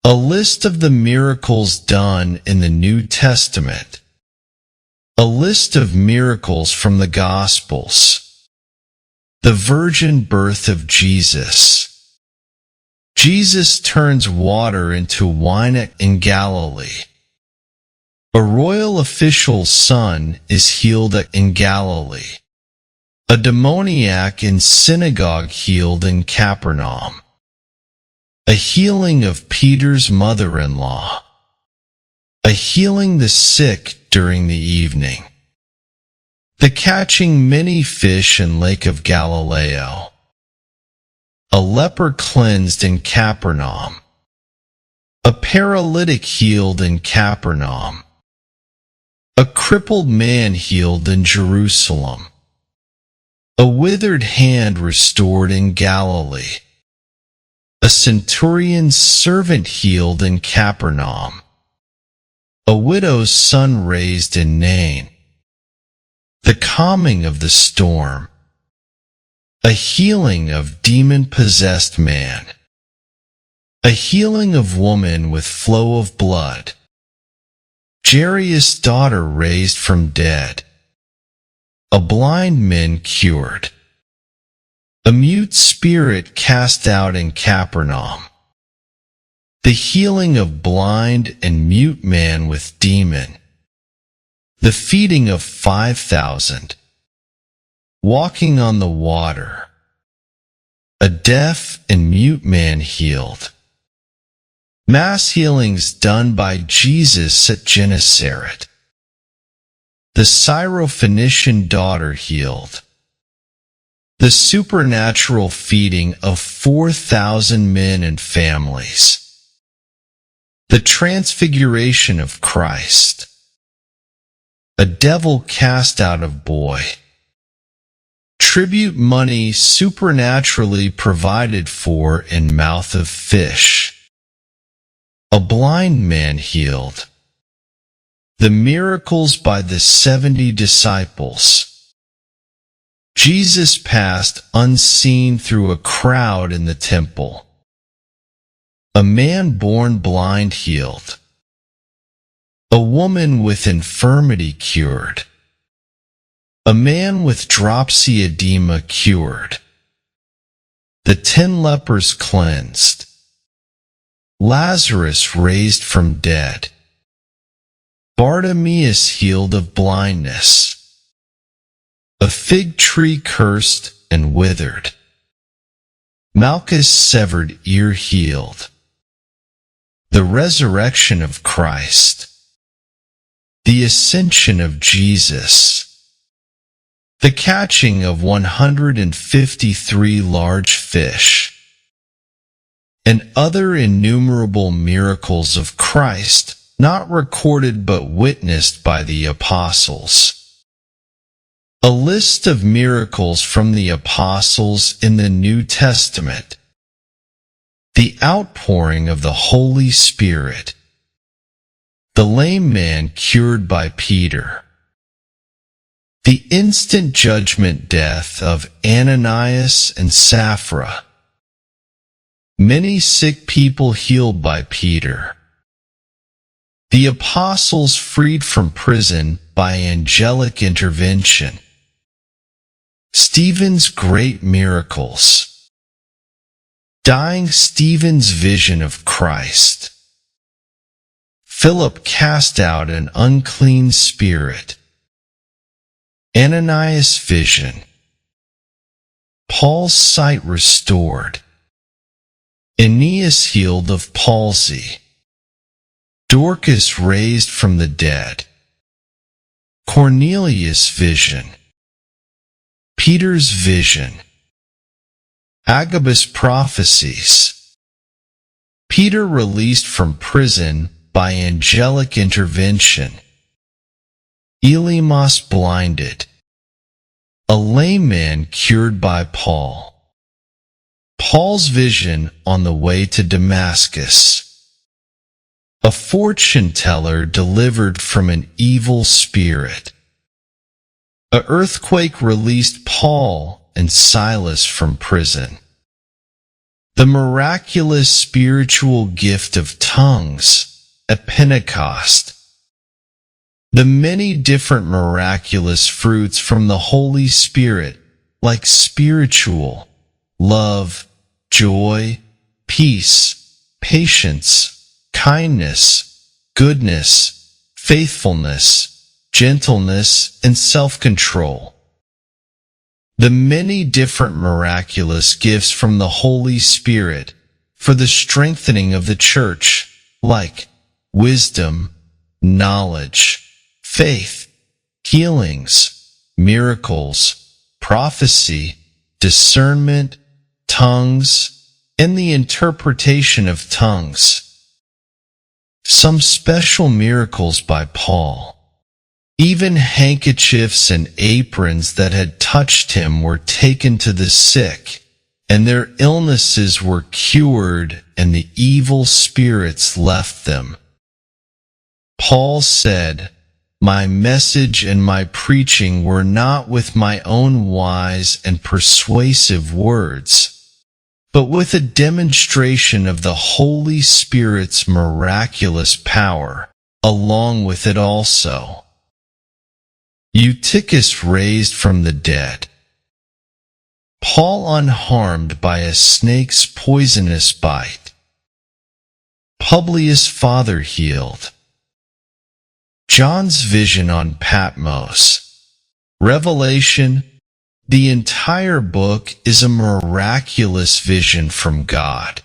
A list of the miracles done in the New Testament. A list of miracles from the Gospels. The virgin birth of Jesus. Jesus turns water into wine in Galilee. A royal official's son is healed in Galilee. A demoniac in synagogue healed in Capernaum. A healing of Peter's mother-in-law. A healing the sick during the evening. The catching many fish in Lake of Galileo. A leper cleansed in Capernaum. A paralytic healed in Capernaum. A crippled man healed in Jerusalem. A withered hand restored in Galilee. A centurion's servant healed in Capernaum. A widow's son raised in Nain. The calming of the storm. A healing of demon-possessed man. A healing of woman with flow of blood. Jairus' daughter raised from dead. A blind man cured. A mute spirit cast out in Capernaum. The healing of blind and mute man with demon. The feeding of 5,000. Walking on the water. A deaf and mute man healed. Mass healings done by Jesus at Gennesaret. The Syrophoenician daughter healed. The supernatural feeding of 4,000 men and families. The transfiguration of Christ. A devil cast out of boy. Tribute money supernaturally provided for in mouth of fish. A blind man healed. The miracles by the 70 disciples. Jesus passed unseen through a crowd in the temple. A man born blind healed. A woman with infirmity cured. A man with dropsy edema cured. The 10 lepers cleansed. Lazarus raised from dead. Bartimaeus healed of blindness. A fig tree cursed and withered. Malchus' severed ear healed. The resurrection of Christ. The ascension of Jesus. The catching of 153 large fish. And other innumerable miracles of Christ, not recorded but witnessed by the apostles. A list of miracles from the apostles in the New Testament. The outpouring of the Holy Spirit. The lame man cured by Peter. The instant judgment death of Ananias and Sapphira. Many sick people healed by Peter. The apostles freed from prison by angelic intervention. Stephen's great miracles. Dying Stephen's vision of Christ. Philip cast out an unclean spirit. Ananias' vision. Paul's sight restored. Aeneas healed of palsy. Dorcas raised from the dead. Cornelius' vision. Peter's vision. Agabus' prophecies. Peter released from prison by angelic intervention. Elymas blinded. A lame man cured by Paul. Paul's vision on the way to Damascus. A fortune teller delivered from an evil spirit. An earthquake released Paul and Silas from prison. The miraculous spiritual gift of tongues at Pentecost. The many different miraculous fruits from the Holy Spirit, like spiritual, love, joy, peace, patience, kindness, goodness, faithfulness, gentleness, and self-control. The many different miraculous gifts from the Holy Spirit for the strengthening of the church, like wisdom, knowledge, faith, healings, miracles, prophecy, discernment, tongues, and the interpretation of tongues. Some special miracles by Paul. Even handkerchiefs and aprons that had touched him were taken to the sick, and their illnesses were cured, and the evil spirits left them. Paul said, "My message and my preaching were not with my own wise and persuasive words, but with a demonstration of the Holy Spirit's miraculous power, along with it also." Eutychus raised from the dead. Paul unharmed by a snake's poisonous bite. Publius' father healed. John's vision on Patmos. Revelation. The entire book is a miraculous vision from God.